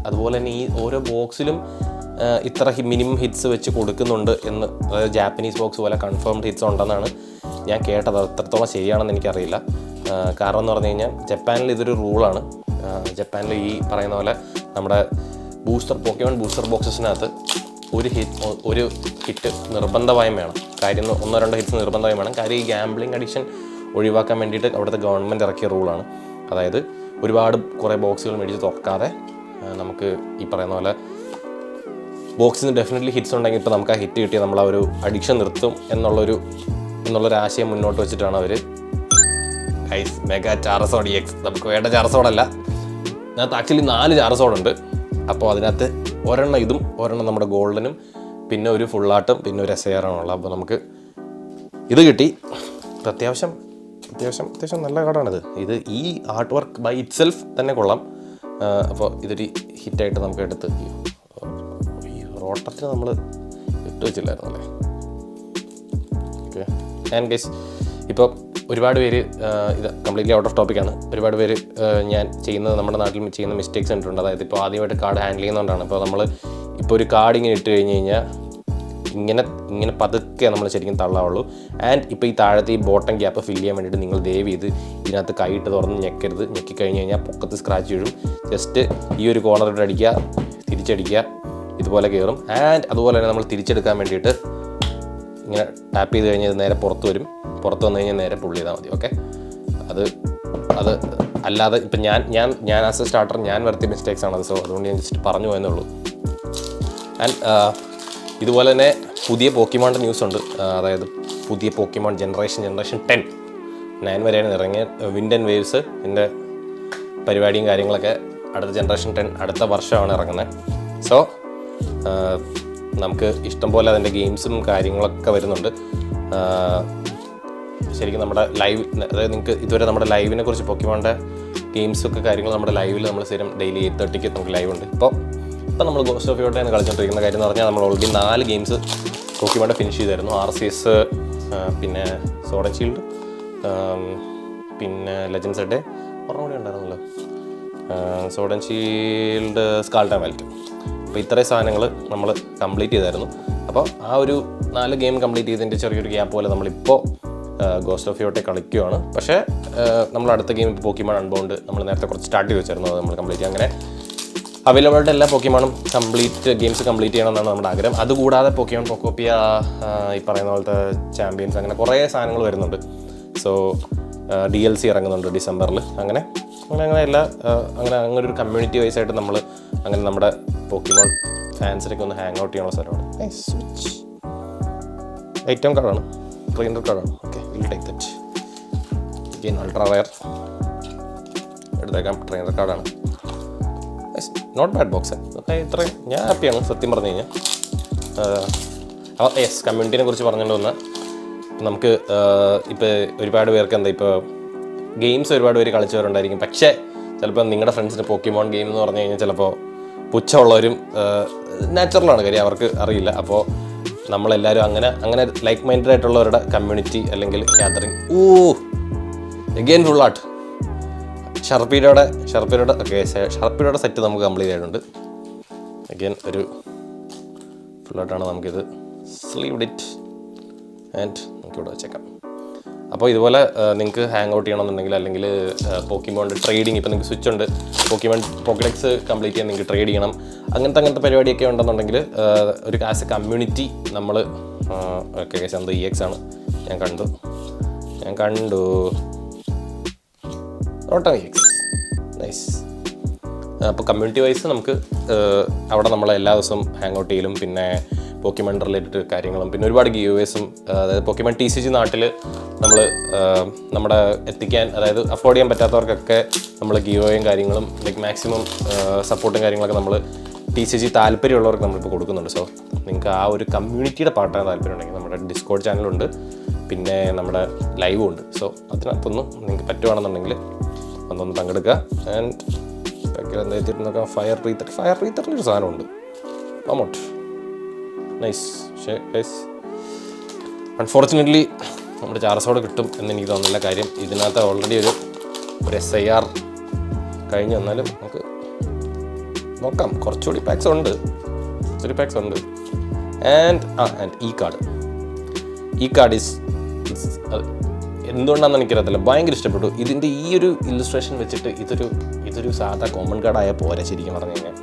അതുപോലെ തന്നെ ഈ ഓരോ ബോക്സിലും ഇത്ര മിനിമം ഹിറ്റ്സ് വെച്ച് കൊടുക്കുന്നുണ്ട് എന്ന്, അതായത് ജാപ്പനീസ് ബോക്സ് പോലെ കൺഫേംഡ് ഹിറ്റ്സ് ഉണ്ടെന്നാണ് ഞാൻ കേട്ടത്. അത് എത്രത്തോളം ശരിയാണെന്ന് എനിക്കറിയില്ല. കാരണം എന്ന് പറഞ്ഞു കഴിഞ്ഞാൽ ജപ്പാനിൽ ഇതൊരു റൂളാണ്. ജപ്പാനിൽ ഈ പറയുന്ന പോലെ നമ്മുടെ പോക്കിമോൺ ബൂസ്റ്റർ ബോക്സസിനകത്ത് ഒരു ഹിറ്റ് നിർബന്ധമായും വേണം. കാര്യം 1-2 ഹിറ്റ്സ് നിർബന്ധമായും വേണം. കാര്യം ഈ ഗാംബ്ലിംഗ് അഡിക്ഷൻ ഒഴിവാക്കാൻ വേണ്ടിയിട്ട് അവിടുത്തെ ഗവൺമെൻറ് ഇറക്കിയ റൂളാണ്. അതായത് കുറേ ബോക്സുകൾ മേടിച്ച് തുറക്കാതെ നമുക്ക് ഈ പറയുന്ന പോലെ ബോക്സിന് ഡെഫിനറ്റ്ലി ഹിറ്റ്സ് ഉണ്ടെങ്കിൽ ഇപ്പോൾ നമുക്ക് ആ ഹിറ്റ് കിട്ടിയാൽ നമ്മൾ ആ ഒരു അഡിക്ഷൻ നിർത്തും എന്നുള്ളൊരു ആശയം മുന്നോട്ട് വെച്ചിട്ടാണ് അവർ മെഗാ ചാർസോഡ് EX. നമുക്ക് വേണ്ട ചാർസോഡല്ല, അതിനകത്ത് ആക്ച്വലി 4 ചാർസോഡുണ്ട്. അപ്പോൾ അതിനകത്ത് ഒരെണ്ണം ഇതും ഒരെണ്ണം നമ്മുടെ ഗോൾഡനും പിന്നെ ഒരു ഫുൾ ആർട്ടും പിന്നെ ഒരു SAR ആണുള്ളത്. അപ്പോൾ നമുക്ക് ഇത് കിട്ടി. അത്യാവശ്യം നല്ല കാർഡാണിത്. ഈ art work by itself തന്നെ കൊള്ളാം. അപ്പോൾ ഇതൊരു ഹിറ്റായിട്ട് നമുക്ക് എടുത്ത് റോട്ടത്തിന് നമ്മൾ ഇട്ട് വെച്ചില്ലായിരുന്നല്ലേ. ഓക്കെ. ആൻഡ് ഗൈസ് ഇപ്പോൾ ഒരുപാട് പേര് ഇത് കംപ്ലീറ്റ്ലി ഔട്ട് ഓഫ് ടോപ്പിക്കാണ്. ഒരുപാട് പേര് നമ്മുടെ നാട്ടിൽ ചെയ്യുന്ന മിസ്റ്റേക്സ് കണ്ടിട്ടുണ്ട്. അതായത് ഇപ്പോൾ ആദ്യമായിട്ട് കാർഡ് ഹാൻഡിൽ ചെയ്യുന്നതുകൊണ്ടാണ്. ഇപ്പോൾ നമ്മൾ ഒരു കാർഡ് ഇങ്ങനെ ഇട്ട് കഴിഞ്ഞ് കഴിഞ്ഞാൽ ഇങ്ങനെ പതുക്കെ നമ്മൾ ശരിക്കും തള്ളാവുള്ളൂ. ആൻഡ് ഇപ്പോൾ ഈ താഴത്തെ ഈ ബോട്ടം ഗ്യാപ്പ് ഫില്ല് ചെയ്യാൻ വേണ്ടിയിട്ട് നിങ്ങൾ ദയവ് ചെയ്ത് ഇതിനകത്ത് കൈയിട്ട് തുറന്ന് ഞെക്കരുത്. ഞെക്കിക്കഴിഞ്ഞ് കഴിഞ്ഞാൽ പൊക്കത്ത് സ്ക്രാച്ച് വീഴും. ജസ്റ്റ് ഈ ഒരു കോർണറിട്ട് അടിക്കുക, തിരിച്ചടിക്കുക, ഇതുപോലെ കയറും. ആൻഡ് അതുപോലെ തന്നെ നമ്മൾ തിരിച്ചെടുക്കാൻ വേണ്ടിയിട്ട് ഇങ്ങനെ ടാപ്പ് ചെയ്ത് കഴിഞ്ഞാൽ നേരെ പുറത്ത് വരും. പുറത്ത് വന്നു കഴിഞ്ഞാൽ നേരെ പുള്ളി ചെയ്താൽ മതി. ഓക്കെ. അത് അല്ലാതെ ഇപ്പം ഞാൻ ആസ് എ സ്റ്റാർട്ടർ ഞാൻ വരുത്തിയ മിസ്റ്റേക്സ് ആണത്. സോ അതുകൊണ്ട് ഞാൻ ജസ്റ്റ് പറഞ്ഞു പോയെന്നേ ഉള്ളൂ. ആൻഡ് ഇതുപോലെ തന്നെ പുതിയ പോക്കിമോണിൻ്റെ ന്യൂസ് ഉണ്ട്. അതായത് പുതിയ പോക്കിമോൺ ജനറേഷൻ 9 വരെയാണ് ഇറങ്ങിയ വിൻഡ് ആൻഡ് വേവ്സ് എൻ്റെ പരിപാടിയും കാര്യങ്ങളൊക്കെ. അടുത്ത ജനറേഷൻ 10 അടുത്ത വർഷമാണ് ഇറങ്ങുന്നത്. സോ നമുക്ക് ഇഷ്ടംപോലെ അതിൻ്റെ ഗെയിംസും കാര്യങ്ങളൊക്കെ വരുന്നുണ്ട്. ശരിക്കും നമ്മുടെ ലൈവ്, അതായത് നിങ്ങൾക്ക് ഇതുവരെ നമ്മുടെ ലൈവിനെ കുറിച്ച് പോക്കിമോണിൻ്റെ ഗെയിംസൊക്കെ കാര്യങ്ങൾ നമ്മുടെ ലൈവിൽ നമ്മൾ സ്ഥിരം ഡെയിലി 8:30 നമുക്ക് ലൈവ് ഉണ്ട്. ഇപ്പോൾ നമ്മൾ ഗോസ്റ്റ് ഓഫ് യോട്ടയാണ് കളിച്ചുകൊണ്ടിരിക്കുന്ന കാര്യം എന്ന് പറഞ്ഞാൽ നമ്മൾ ഓൾറെഡി 4 ഗെയിംസ് പോക്കിമോൺ ഫിനിഷ് ചെയ്തായിരുന്നു. RCS, പിന്നെ സോഡ് ആൻഡ് ഷീൽഡ്, പിന്നെ ലെജൻഡ്സ് ഡേ ഒരെണ്ണം കൂടി ഉണ്ടായിരുന്നല്ലോ, sword and shield, scarlet and violet. അപ്പോൾ ഇത്രയും സാധനങ്ങൾ നമ്മൾ കംപ്ലീറ്റ് ചെയ്തായിരുന്നു. അപ്പോൾ ആ ഒരു 4 ഗെയിം കംപ്ലീറ്റ് ചെയ്തതിൻ്റെ ചെറിയൊരു ഗ്യാപ്പ് പോലെ നമ്മളിപ്പോൾ ഗോസ്റ്റ് ഓഫ് യോട്ടെ കളിക്കുകയാണ്. പക്ഷേ നമ്മൾ അടുത്ത ഗെയിം ഇപ്പോൾ പോക്കിമോൺ അൺബൗണ്ട് നമ്മൾ നേരത്തെ കുറച്ച് സ്റ്റാർട്ട് ചെയ്ത് വെച്ചായിരുന്നു, അത് നമ്മൾ കംപ്ലീറ്റ് ചെയ്യുക. അങ്ങനെ അവൈലബിൾ എല്ലാ പോക്കിമോണും ഗെയിംസ് കംപ്ലീറ്റ് ചെയ്യണമെന്നാണ് നമ്മുടെ ആഗ്രഹം. അതുകൂടാതെ പോക്കിമോൺ പോക്കോപ്പിയ, ഈ പറയുന്ന പോലത്തെ ചാമ്പ്യൻസ്, അങ്ങനെ കുറേ സാധനങ്ങൾ വരുന്നുണ്ട്. സോ DLC ഇറങ്ങുന്നുണ്ട് ഡിസംബറിൽ. അങ്ങനെ ഒരു കമ്മ്യൂണിറ്റി വൈസ് ആയിട്ട് നമ്മൾ അങ്ങനെ നമ്മുടെ പോക്കിമോൺ ഫാൻസിനൊക്കെ ഒന്ന് ഹാങ് ഔട്ട് ചെയ്യണ സ്ഥലമാണ്. സ്വിച്ച് ഐറ്റം കാർഡാണ്, ട്രെയിനർ കാർഡാണ്. Okay, will take that. Again ultra rare എടുത്തേക്കാം. ട്രെയിനർ കാർഡാണ്. Not bad box. ഓക്കെ, ഇത്രയും ഞാൻ ഹാപ്പിയാണ് സത്യം പറഞ്ഞു കഴിഞ്ഞാൽ. അപ്പോൾ കമ്മ്യൂണിറ്റിനെ കുറിച്ച് പറഞ്ഞുകൊണ്ട് വന്നാൽ നമുക്ക് ഇപ്പോൾ ഒരുപാട് പേർക്ക് ഇപ്പോൾ ഗെയിംസ് ഒരുപാട് പേര് കളിച്ചവരുണ്ടായിരിക്കും. പക്ഷേ ചിലപ്പോൾ നിങ്ങളുടെ ഫ്രണ്ട്സിന് പോക്കിമോൺ ഗെയിം എന്ന് പറഞ്ഞു കഴിഞ്ഞാൽ ചിലപ്പോൾ പുച്ഛമുള്ളവരും നാച്ചുറലാണ് കാര്യം, അവർക്ക് അറിയില്ല. അപ്പോൾ നമ്മളെല്ലാവരും അങ്ങനെ ലൈക്ക് മൈൻഡഡ് ആയിട്ടുള്ളവരുടെ കമ്മ്യൂണിറ്റി അല്ലെങ്കിൽ ഗ്യാതറിങ്. എഗെയിൻ ഫുൾ ആർട്ട് ഷർപ്പീരയുടെ സെറ്റ് നമുക്ക് കംപ്ലീറ്റ് ആയിട്ടുണ്ട്. അഗെയിൻ ഒരു ഫുൾ ആർട്ടാണ്. നമുക്കിത് സ്ലീവ്ഡ് ഇറ്റ് ആൻഡ് നമുക്കിവിടെ വെച്ചേക്കാം. അപ്പോൾ ഇതുപോലെ നിങ്ങൾക്ക് ഹാങ് ഔട്ട് ചെയ്യണമെന്നുണ്ടെങ്കിൽ, അല്ലെങ്കിൽ പോക്കിമോണിൻ്റെ ട്രേഡിങ്, ഇപ്പോൾ നിങ്ങൾക്ക് സ്വിച്ച് ഉണ്ട്, പോക്കിമോൺ പോക്കഡെക്സ് കംപ്ലീറ്റ് ചെയ്യാൻ നിങ്ങൾക്ക് ട്രേഡ് ചെയ്യണം, അങ്ങനത്തെ പരിപാടിയൊക്കെ ഉണ്ടെന്നുണ്ടെങ്കിൽ ഒരു ആസ് എ കമ്മ്യൂണിറ്റി നമ്മൾ എന്ത് EX ആണ് ഞാൻ കണ്ടു EX നൈസ്. അപ്പോൾ കമ്മ്യൂണിറ്റി വൈസ് നമുക്ക് അവിടെ നമ്മൾ എല്ലാ ദിവസവും ഹാങ് ഔട്ട് ചെയ്യലും പിന്നെ പോക്കിമോൺ റിലേറ്റഡ് കാര്യങ്ങളും പിന്നെ ഒരുപാട് ഗീവേഴ്സും, അതായത് പോക്കിമോൺ TCG നാട്ടിൽ നമ്മൾ നമ്മുടെ എത്തിക്കാൻ, അതായത് അഫോർഡ് ചെയ്യാൻ പറ്റാത്തവർക്കൊക്കെ നമ്മൾ ഗീവേയും കാര്യങ്ങളും ലൈക്ക് മാക്സിമം സപ്പോർട്ടും കാര്യങ്ങളൊക്കെ നമ്മൾ TCG താല്പര്യമുള്ളവർക്ക് നമ്മളിപ്പോൾ കൊടുക്കുന്നുണ്ട്. സോ നിങ്ങൾക്ക് ആ ഒരു കമ്മ്യൂണിറ്റിയുടെ പാർട്ടാൻ താല്പര്യം ഉണ്ടെങ്കിൽ നമ്മുടെ ഡിസ്കോഡ് ചാനലുണ്ട്, പിന്നെ നമ്മുടെ ലൈവും ഉണ്ട്. സോ അതിനകത്തൊന്നും നിങ്ങൾക്ക് പറ്റുവാണെന്നുണ്ടെങ്കിൽ ഒന്നൊന്ന് പങ്കെടുക്കുക. ആൻഡ് എന്തായിട്ട് നോക്കാം, ഫയർ റീത്തറിലൊരു സാധനമുണ്ട്, അമൗണ്ട് നൈസ്. പക്ഷേ ഗൈസ് അൺഫോർച്ചുനേറ്റ്ലി നമ്മുടെ ചാർസോട് കിട്ടും എന്ന് എനിക്ക് തോന്നുന്നില്ല. കാര്യം ഇതിനകത്ത് ഓൾറെഡി ഒരു SIR കഴിഞ്ഞ് വന്നാലും നമുക്ക് നോക്കാം, കുറച്ചുകൂടി പാക്സ് ഉണ്ട്. ആൻഡ് ഈ കാർഡ് ഈസ് എന്തുകൊണ്ടാണെന്ന് എനിക്കറിയത്തില്ല, ഭയങ്കര ഇഷ്ടപ്പെട്ടു. ഇതിൻ്റെ ഈ ഒരു ഇല്ലുസ്ട്രേഷൻ വെച്ചിട്ട് ഇതൊരു സാധാ കോമൺ കാർഡായാൽ പോരാ ശരിക്കും പറഞ്ഞു കഴിഞ്ഞാൽ.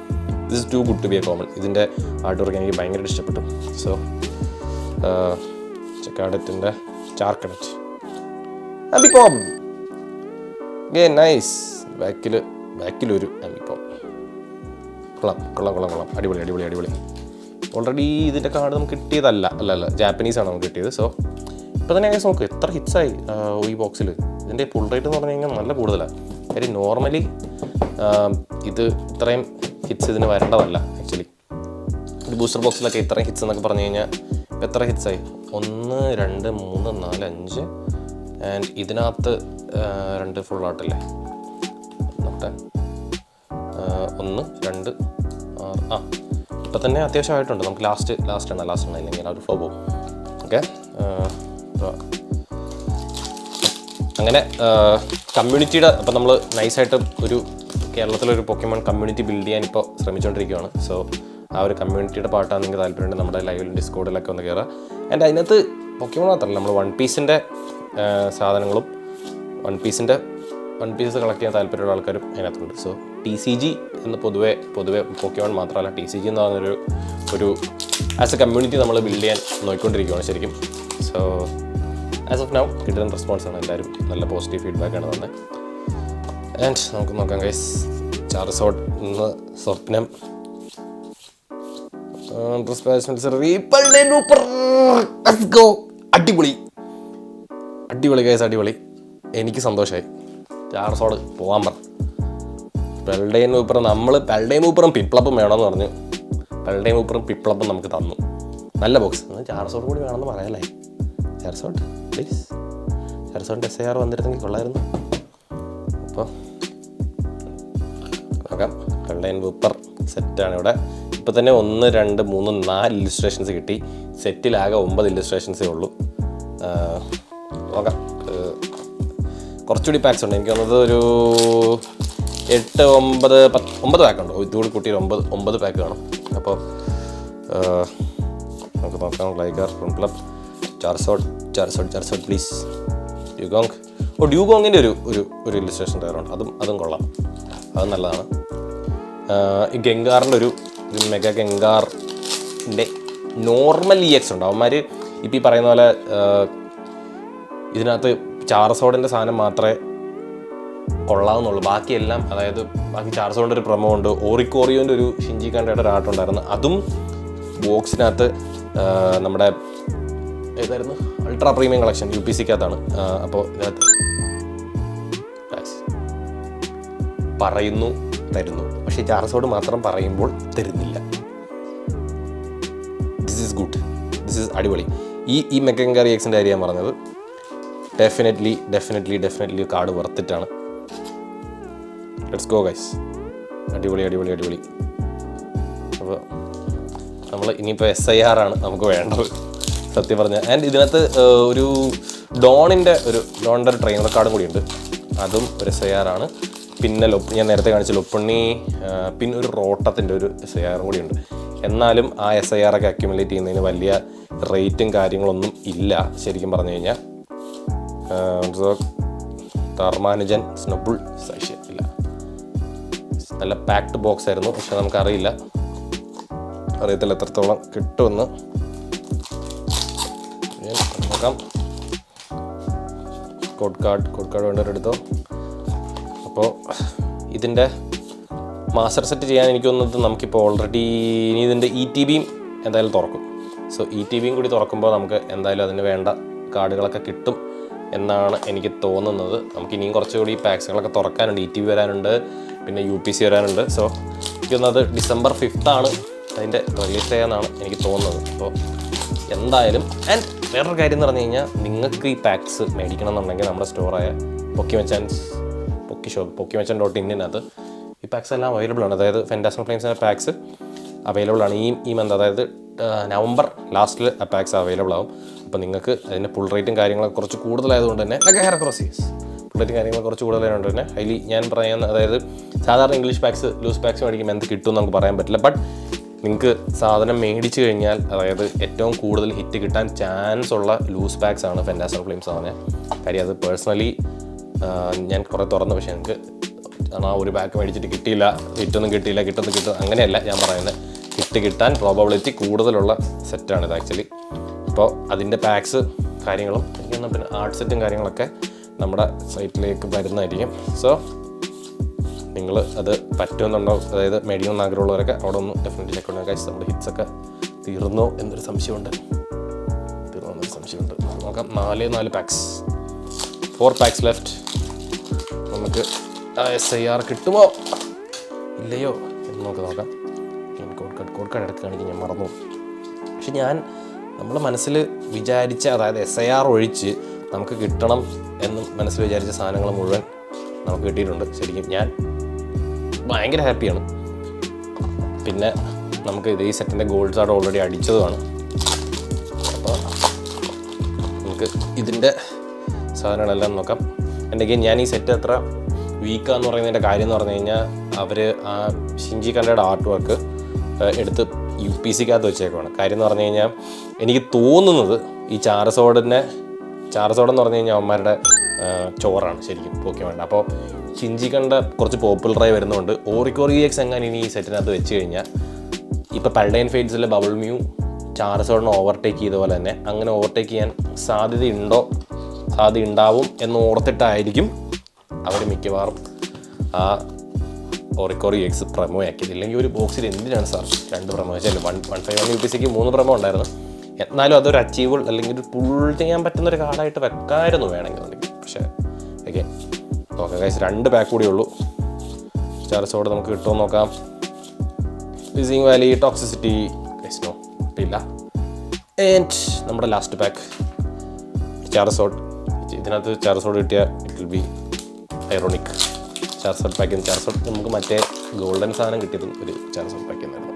This is too good to be a common. ഇതിൻ്റെ ആർട്ട് വർക്ക് എനിക്ക് ഭയങ്കര ഇഷ്ടപ്പെട്ടു. So കാഡറ്റിൻ്റെ ചാർക്കഡറ്റ് ആംബിപോം nice. ബാക്കിലൊരു ആംബിപോം കൊള്ളാം. അടിപൊളി. ഓൾറെഡി ഇതിൻ്റെ കാർഡ് നമുക്ക് കിട്ടിയതല്ല ജാപ്പനീസാണ് നമുക്ക് കിട്ടിയത്. സോ ഇപ്പോൾ തന്നെ നോക്ക് എത്ര ഹിറ്റ്സായി ഈ ബോക്സിൽ. ഇതിൻ്റെ പുൾ റേറ്റ് എന്ന് പറഞ്ഞു കഴിഞ്ഞാൽ നല്ല കൂടുതലാണ്. കാര്യം നോർമലി ഇത് ഇത്രയും ഹിറ്റ്സ് ഇതിന് വരേണ്ടതല്ല ആക്ച്വലി. ഒരു ബൂസ്റ്റർ ബോക്സിലൊക്കെ ഇത്രയും ഹിറ്റ്സ് എന്നൊക്കെ പറഞ്ഞു കഴിഞ്ഞാൽ എത്ര ഹിറ്റ്സായി? 1 2 3 4 5 ആൻഡ് ഇതിനകത്ത് 2 ഫുൾ ആർട്ടല്ലേ, 1 2 6 ഇപ്പം തന്നെ അത്യാവശ്യമായിട്ടുണ്ട്. നമുക്ക് ലാസ്റ്റ് ആണ് ഇല്ലെങ്കിൽ ഒരു ഫ്ലോ പോകും. ഓക്കെ, അങ്ങനെ കമ്മ്യൂണിറ്റിയുടെ അപ്പം നമ്മൾ നൈസായിട്ട് ഒരു കേരളത്തിലൊരു പോക്കിമോൺ കമ്മ്യൂണിറ്റി ബിൽഡ് ചെയ്യാൻ ഇപ്പോൾ ശ്രമിച്ചുകൊണ്ടിരിക്കുകയാണ്. സോ ആ ഒരു കമ്മ്യൂണിറ്റിയുടെ പാട്ടാണ് നിങ്ങൾക്ക് താല്പര്യമുണ്ട് നമ്മുടെ ലൈവിലും ഡിസ്കോഡിലൊക്കെ ഒന്ന് കയറുക. ആൻഡ് അതിനകത്ത് പോക്കിമോൺ മാത്രമല്ല, നമ്മൾ വൺ പീസിൻ്റെ സാധനങ്ങളും വൺ പീസ് കളക്ട് ചെയ്യാൻ താല്പര്യമുള്ള ആൾക്കാരും അതിനകത്തുണ്ട്. സോ TCG എന്ന് പൊതുവെ പോക്കിമോൺ മാത്രമല്ല, TCG എന്ന് പറഞ്ഞൊരു ആസ് എ കമ്മ്യൂണിറ്റി നമ്മൾ ബിൽഡ് ചെയ്യാൻ നോക്കിക്കൊണ്ടിരിക്കുകയാണ് ശരിക്കും. സോ ആസ് ഓഫ് നൗ കിട്ടുന്ന റെസ്പോൺസാണ്, എല്ലാവരും നല്ല പോസിറ്റീവ് ഫീഡ്ബാക്കാണ് തന്നെ. ആൻഡ് നമുക്ക് നോക്കാം ഗൈസ്, ചാർസോട്ട് ഇന്ന് സ്വപ്നം അടിപൊളി ഗൈസ്, അടിപൊളി. എനിക്ക് സന്തോഷമായി. ചാർസോട് പോകാൻ പറഞ്ഞു. പെൽഡൈൻ മൂപ്പറും പിപ്ലപ്പും വേണമെന്ന് പറഞ്ഞു. പെൽഡൈൻ മൂപ്പറും പിപ്ലപ്പും നമുക്ക് തന്നു. നല്ല ബോക്സ്. ചാർസോട്ട് കൂടി വേണമെന്ന് പറയാല്ലേ. ചാർസോട്ട് പ്ലീസ്, ചാർസോട്ടിൻ്റെ SIR വന്നിരുന്നെങ്കിൽ കൊള്ളായിരുന്നു. അപ്പോൾ നോക്കാം. പെൽഡൈൻ മൂപ്പർ സെറ്റാണ് ഇവിടെ. ഇപ്പോൾ തന്നെ 1 2 3 4 ഇല്ലുസ്ട്രേഷൻസ് കിട്ടി. സെറ്റിലാകെ 9 ഇല്ലസ്ട്രേഷൻസേ ഉള്ളൂ. നോക്കാം, കുറച്ചുകൂടി പാക്സ് ഉണ്ട്. എനിക്ക് തോന്നുന്നത് ഒരു 8, 9, 9 പാക്ക് ഉണ്ട്. ഇതുകൂടി കൂട്ടി 9 പാക്ക് കാണും. അപ്പോൾ നമുക്ക് നോക്കാം. ലൈഗർ, ഫ്രണ്ട് ചാർസോട്ട് പ്ലീസ്. ഡ്യൂഗോങ്. ഡ്യൂഗോങ്ങിൻ്റെ ഒരു ഇല്ലസ്ട്രേഷൻ തയ്യാറുണ്ട്. അതും കൊള്ളാം, അത് നല്ലതാണ്. ഈ ഗംഗാറിൻ്റെ ഒരു മെഗാ ഗംഗാറിൻ്റെ നോർമൽ EX ഉണ്ട്. അവന്മാർ ഇപ്പം ഈ പറയുന്ന പോലെ ഇതിനകത്ത് ചാർസോഡിൻ്റെ സാധനം മാത്രമേ കൊള്ളാവുന്നുള്ളൂ. ബാക്കിയെല്ലാം, അതായത് ബാക്കി ചാർസോഡിൻ്റെ ഒരു പ്രൊമോ ഉണ്ട്, ഓറിക്കോറിയോൻ്റെ ഒരു ഷിൻജി കാണ്ടയുടെ ഒരു ആർട്ടുണ്ടായിരുന്നു. അതും ബോക്സിനകത്ത് നമ്മുടെ ഏതായിരുന്നു അൾട്രാ പ്രീമിയം കളക്ഷൻ UPCക്കകത്താണ്. അപ്പോൾ ഇതിനകത്ത് പറയുന്നു തരുന്നു, പക്ഷേ ചാർസോഡ് മാത്രം പറയുമ്പോൾ തരുന്നില്ല. This is good, this is അടിപൊളി. ഈ മെഗാ EXൻ്റെ കാര്യം ഞാൻ പറഞ്ഞത് ഡെഫിനറ്റ്ലി കാർഡ് വർത്തിട്ടാണ്. Let's go guys. അടിപൊളി. അപ്പോൾ നമ്മൾ ഇനിയിപ്പോൾ SIR ആണ് നമുക്ക് വേണ്ടത് സത്യം പറഞ്ഞാൽ. ആൻഡ് ഇതിനകത്ത് ഒരു ഡോണിൻ്റെ ഒരു ട്രെയിനർ കാർഡും കൂടിയുണ്ട്. അതും ഒരു SIR ആണ്. പിന്നെ ഞാൻ നേരത്തെ കാണിച്ച ലൊപ്പണ്ണി, പിന്നെ ഒരു റോട്ടത്തിൻ്റെ ഒരു SIR കൂടിയുണ്ട്. എന്നാലും ആ SIR ഒക്കെ അക്യുമുലേറ്റ് ചെയ്യുന്നതിന് വലിയ റേറ്റും കാര്യങ്ങളൊന്നും ഇല്ല ശരിക്കും പറഞ്ഞു കഴിഞ്ഞാൽ. തർമാനുജൻ സ്നബിൾ സൈഷ്യ ഇല്ല. നല്ല പാക്ഡ് ബോക്സ് ആയിരുന്നു, പക്ഷെ നമുക്കറിയില്ല, അറിയത്തില്ല എത്രത്തോളം കിട്ടുമെന്ന്. നോക്കാം. കോഡ് കാർഡ് വേണ്ടവരെടുത്തോ. അപ്പോൾ ഇതിൻ്റെ മാസ്റ്റർ സെറ്റ് ചെയ്യാൻ എനിക്ക് തോന്നുന്നത് നമുക്കിപ്പോൾ ഓൾറെഡി ഇനി ഇതിൻ്റെ ETBയും എന്തായാലും തുറക്കും. സോ ETBയും കൂടി തുറക്കുമ്പോൾ നമുക്ക് എന്തായാലും അതിന് വേണ്ട കാർഡുകളൊക്കെ കിട്ടും എന്നാണ് എനിക്ക് തോന്നുന്നത്. നമുക്ക് ഇനിയും കുറച്ചുകൂടി പാക്സുകളൊക്കെ തുറക്കാനുണ്ട്. ETB വരാനുണ്ട്, പിന്നെ UPC വരാനുണ്ട്. സോ എനിക്ക് തോന്നുന്നത് December 5th ആണ് അതിൻ്റെ റിലീസ് ചെയ്യാമെന്നാണ് എനിക്ക് തോന്നുന്നത്. അപ്പോൾ എന്തായാലും. ആൻഡ് വേറൊരു കാര്യം എന്ന് പറഞ്ഞു കഴിഞ്ഞാൽ, നിങ്ങൾക്ക് ഈ പാക്സ് മേടിക്കണം എന്നുണ്ടെങ്കിൽ നമ്മുടെ സ്റ്റോറായ Pokimacan.in-നകത്ത് ഈ പാക്സ് എല്ലാം അവൈലബിൾ ആണ്. അതായത് ഫെൻറ്റാസ്റ്റിക് ഫ്ലെയിംസിൻ്റെ പാക്സ് അവൈലബിൾ ആണ്. ഈ മന്ത്, അതായത് നവംബർ ലാസ്റ്റിൽ ആ പാക്സ് അവൈലബിൾ ആവും. അപ്പോൾ നിങ്ങൾക്ക് അതിൻ്റെ ഫുൾ റേറ്റും കാര്യങ്ങളൊക്കെ കുറച്ച് കൂടുതലായതുകൊണ്ട് തന്നെ ഫുൾ റേറ്റും കാര്യങ്ങൾ കുറച്ച് കൂടുതലായതുകൊണ്ട് തന്നെ അതിൽ ഞാൻ പറയുന്ന, അതായത് സാധാരണ ഇംഗ്ലീഷ് പാക്സ് ലൂസ് പാക്സ് മേടിക്കുമ്പോൾ എന്ത് കിട്ടും നമുക്ക് പറയാൻ പറ്റില്ല. ബട്ട് നിങ്ങൾക്ക് സാധനം മേടിച്ച് കഴിഞ്ഞാൽ, അതായത് ഏറ്റവും കൂടുതൽ ഹിറ്റ് കിട്ടാൻ ചാൻസ് ഉള്ള ലൂസ് പാക്സ് ആണ് ഫെൻറ്റാസ്റ്റിക് ഫ്ലെയിംസ് പറഞ്ഞാൽ. കാര്യം അത് പേഴ്സണലി ഞാൻ കുറേ തുറന്നു, പക്ഷേ എനിക്ക് ആ ഒരു പാക്ക് മേടിച്ചിട്ട് കിട്ടിയില്ല, ഹിറ്റൊന്നും കിട്ടിയില്ല, കിട്ടും അങ്ങനെയല്ല ഞാൻ പറയുന്നത്. ഹിറ്റ് കിട്ടാൻ പ്രോബബിലിറ്റി കൂടുതലുള്ള സെറ്റാണിത് ആക്ച്വലി. അപ്പോൾ അതിൻ്റെ പാക്സ് കാര്യങ്ങളും പിന്നെ ആർട്ട് സെറ്റും കാര്യങ്ങളൊക്കെ നമ്മുടെ സൈറ്റിലേക്ക് വരുന്നതായിരിക്കും. സോ നിങ്ങൾ അത് പറ്റുമെന്നുണ്ടോ, അതായത് മേടിക്കണമെന്ന് ആഗ്രഹമുള്ളവരൊക്കെ അവിടെ ഒന്ന് ഡെഫിനറ്റ്ലി ചെക്ക് ചെയ്യണം. കാശ് നമ്മുടെ ഹിറ്റ്സൊക്കെ തീർന്നോ എന്നൊരു സംശയമുണ്ട്. നോക്കാം. 4 പാക്സ്, 4 പാക്സ് ലെഫ്റ്റ്. നമുക്ക് SIR കിട്ടുമോ ഇല്ലയോ എന്ന് നോക്കാം. കോഡ് കാർഡ് ഇടയ്ക്ക് കാണിക്കാൻ ഞാൻ മറന്നു. പക്ഷെ നമ്മൾ മനസ്സിൽ വിചാരിച്ച, അതായത് SIR ഒഴിച്ച് നമുക്ക് കിട്ടണം എന്ന് മനസ്സിൽ വിചാരിച്ച സാധനങ്ങൾ മുഴുവൻ നമുക്ക് കിട്ടിയിട്ടുണ്ട്. ശരിക്കും ഞാൻ ഭയങ്കര ഹാപ്പിയാണ്. പിന്നെ നമുക്ക് ഈ സെറ്റിൻ്റെ ഗോൾഡ് കാർഡ് ഓൾറെഡി അടിച്ചതുമാണ്. അപ്പോൾ നമുക്ക് ഇതിൻ്റെ സാധനങ്ങളെല്ലാം നോക്കാം. എൻ്റെങ്കിൽ ഞാൻ ഈ സെറ്റ് എത്ര വീക്കാന്ന് പറയുന്നതിൻ്റെ കാര്യം എന്ന് പറഞ്ഞു കഴിഞ്ഞാൽ, അവർ ആ ഷിൻജി കാണ്ടയുടെ ആർട്ട് വർക്ക് എടുത്ത് UPCക്കകത്ത് വെച്ചേക്കുവാണ്. കാര്യം എന്ന് പറഞ്ഞു കഴിഞ്ഞാൽ, എനിക്ക് തോന്നുന്നത് ഈ ചാർസോഡെന്ന് പറഞ്ഞു കഴിഞ്ഞാൽ അവന്മാരുടെ ചോറാണ് ശരിക്കും പോക്കിമോൺ. അപ്പോൾ ഷിൻജി കണ്ട കുറച്ച് പോപ്പുലറായി വരുന്നുണ്ട്. ഓറിക്കോറി EX എങ്ങനെ ഇനി ഈ സെറ്റിനകത്ത് വെച്ച് കഴിഞ്ഞാൽ, ഇപ്പോൾ പൽഡൈൻ ഫെയ്റ്റ്സിലെ ബബിൾ മ്യൂ ചാർസോഡിനെ ഓവർടേക്ക് ചെയ്ത പോലെ തന്നെ അങ്ങനെ ഓവർടേക്ക് ചെയ്യാൻ സാധ്യത ഉണ്ടാവും എന്ന് ഓർത്തിട്ടായിരിക്കും അവർ മിക്കവാറും ആ ഓറിക്കോറി EX പ്രമോ ആക്കിയത്. ഇല്ലെങ്കിൽ ഒരു ബോക്സിൽ എന്തിനാണ് സാർ 2 പ്രമോ വെച്ചാൽ 151 UPCക്ക് 3 പ്രമോ ഉണ്ടായിരുന്നു. എന്നാലും അതൊരു അച്ചീവബിൾ അല്ലെങ്കിൽ ഒരു പുൾ ചെയ്യാൻ പറ്റുന്നൊരു കാർഡായിട്ട് വെക്കാമായിരുന്നു വേണമെങ്കിൽ. പക്ഷേ ഓക്കെ നോക്കാം ഗൈസ്, 2 പാക്ക് കൂടിയേ ഉള്ളൂ. ചാർസോഡ് നമുക്ക് കിട്ടുമോ നോക്കാം. ഫിസിങ് വാലി, ടോക്സിസിറ്റി നോ കിട്ടിയില്ല. ആൻഡ് നമ്മുടെ ലാസ്റ്റ് പാക്ക് ചാർസോഡ്. ഇതിനകത്ത് ചാർസോഡ് കിട്ടിയാൽ ഇറ്റ് വിൽ ബി ഐറോണിക്. ചാർസോഡ് പാക്കിൽ ചാർസോഡ് നമുക്ക് മറ്റേ ഗോൾഡൻ സാധനം കിട്ടിയതും ഒരു ചാർസോഡ് പാക്കിൽ നിന്നായിരുന്നു.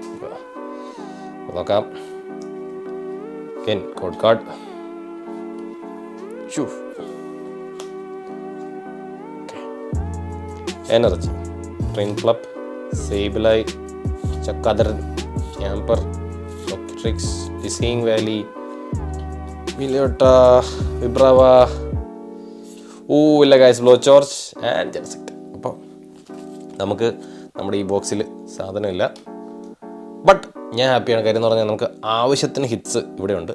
നോക്കാം. again code card. Shoo. Okay. Energy, Trinplop, Sableye, Chakadar, Yamper, Octrix, Dissing Valley, Miliota, Vibrava. ഇല്ല ഗൈസ്, ബ്ലോച്ചോർച്ച് ആൻഡ് ജെൻസെക്ട്. അപ്പോൾ നമുക്ക് നമ്മുടെ ഈ ബോക്സിൽ സാധനമില്ല, ബട്ട് ഞാൻ ഹാപ്പിയാണ്. കാര്യം എന്ന് പറഞ്ഞാൽ നമുക്ക് ആവശ്യത്തിന് ഹിറ്റ്സ് ഇവിടെ ഉണ്ട്.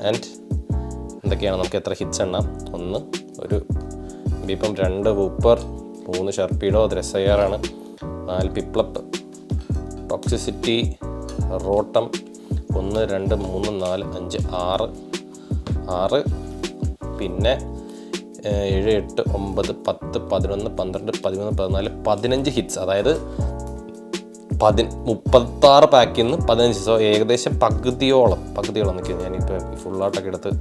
ആൻഡ് എന്തൊക്കെയാണ്, നമുക്ക് എത്ര ഹിറ്റ്സ് എണ്ണാം? 1 ഒരു ബീപ്പം, 2 വൂപ്പർ, 3 ഷർപ്പീഡോ, അത് രസയാറാണ്, 4 പിപ്ലപ്പ്, ടോക്സിസിറ്റി, റോട്ടം, 1 2 3 4 5 6, പിന്നെ 7 8 9 10 11 12 13 14 15 ഹിറ്റ്സ്. അതായത് 36 പാക്കിൽ നിന്ന് 15. സോ ഏകദേശം പകുതിയോളം നിൽക്കുക. ഞാനിപ്പോൾ ഫുള്ളായിട്ടൊക്കെ എടുത്ത്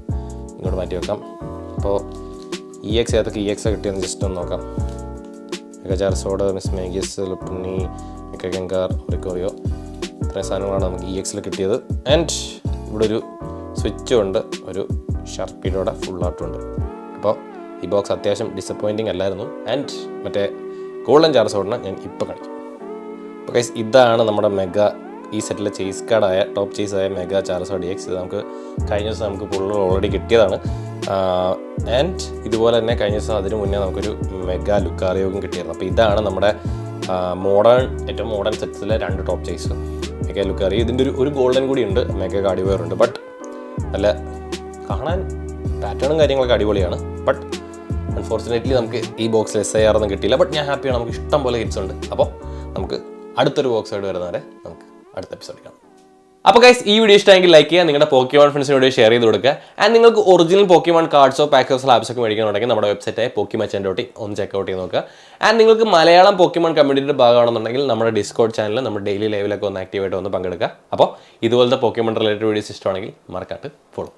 ഇങ്ങോട്ട് മാറ്റി വെക്കാം. അപ്പോൾ EX ഏതൊക്കെ EX കിട്ടിയെന്ന് ജസ്റ്റ് ഒന്ന് നോക്കാം. മെഗാചാർസോഡ്, മിസ് മേഗിയസ്, ലുപ്നി, മെഗാഗംഗാർ, റിക്കോറിയോ, ഇത്രയും സാധനങ്ങളാണ് നമുക്ക് EXൽ കിട്ടിയത്. ആൻഡ് ഇവിടെ ഒരു സ്വിച്ചും ഉണ്ട്, ഒരു ഷർപ്പീഡോടെ ഫുള്ളായിട്ടുമുണ്ട്. അപ്പോൾ ഈ ബോക്സ് അത്യാവശ്യം ഡിസപ്പോയിൻറ്റിങ് അല്ലായിരുന്നു. ആൻഡ് മറ്റേ ഗോൾഡൻ ചാർസോഡിനെ ഞാൻ ഇപ്പോൾ കാണിക്കും. അപ്പോൾ ഗൈസ്, ഇതാണ് നമ്മുടെ മെഗാ ഈ സെറ്റിലെ ചേസ് കാർഡായ ടോപ്പ് ചേസായ മെഗാ ചാർസോഡ് EX. ഇത് നമുക്ക് കഴിഞ്ഞ ദിവസം നമുക്ക് ഫുള്ള് ഓൾറെഡി കിട്ടിയതാണ്. ആൻഡ് ഇതുപോലെ തന്നെ കഴിഞ്ഞ ദിവസം അതിന് മുന്നേ നമുക്കൊരു മെഗാ ലുക്കാറിയോഗം കിട്ടിയായിരുന്നു. അപ്പോൾ ഇതാണ് നമ്മുടെ ഏറ്റവും മോഡേൺ സെറ്റ്സിലെ 2 ടോപ്പ് ചേസ്, മെഗാ ലുക്കാറിയോ. ഇതിൻ്റെ ഒരു ഗോൾഡൻ കൂടി ഉണ്ട്, മെഗാ ഗാർഡിവെയർ ഉണ്ട്. ബട്ട് നല്ല കാണാൻ പാറ്റേണും കാര്യങ്ങളൊക്കെ അടിപൊളിയാണ്. ബട്ട് അൺഫോർച്ചുനേറ്റ്ലി നമുക്ക് ഈ ബോക്സിൽ SIR ഒന്നും കിട്ടിയില്ല. ബട്ട് ഞാൻ ഹാപ്പിയാണ്, നമുക്ക് ഇഷ്ടം പോലെ ഹിറ്റ്സ് ഉണ്ട്. അപ്പോൾ നമുക്ക് അടുത്തൊരു ബോക്സായിട്ട് വരുന്നവരെ നമുക്ക് അടുത്ത എപ്പിസോഡിൽ കാണാം. അപ്പോൾ ഗൈസ്, ഈ വീഡിയോ ഇഷ്ടമെങ്കിൽ ലൈക്ക് ചെയ്യുക, നിങ്ങളുടെ പോക്കിമോൺ ഫ്രണ്ട്സിനോട് ഷെയർ ചെയ്ത് കൊടുക്കുക. ആൻഡ് നിങ്ങൾക്ക് ഒറിജിനൽ പോക്കിമോൺ കാർഡ്സോ പാക്കോ സ്ലാബ്സ് ഒക്കെ മേടിക്കണമെന്നുണ്ടെങ്കിൽ നമ്മുടെ വെബ്സൈറ്റായ പോക്കിമച്ചൻ.in ഒന്ന് ചെക്കൗട്ട് ചെയ്ത് നോക്കുക. ആൻഡ് നിങ്ങൾക്ക് മലയാളം പോക്കിമോൺ കമ്മ്യൂണിറ്റിയുടെ ഭാഗമാണെന്നുണ്ടെങ്കിൽ നമ്മുടെ ഡിസ്കോഡ് ചാനലിൽ നമ്മുടെ ഡെയിലി ലൈവിലൊക്കെ ഒന്ന് ആക്റ്റീവായിട്ട് ഒന്ന് പങ്കെടുക്കുക. അപ്പോൾ ഇതുപോലത്തെ പോക്കിമോൺ റിലേറ്റഡ് വീഡിയോസ് ഇഷ്ടമാണെങ്കിൽ മറക്കാണ്ട് ഫോളോ.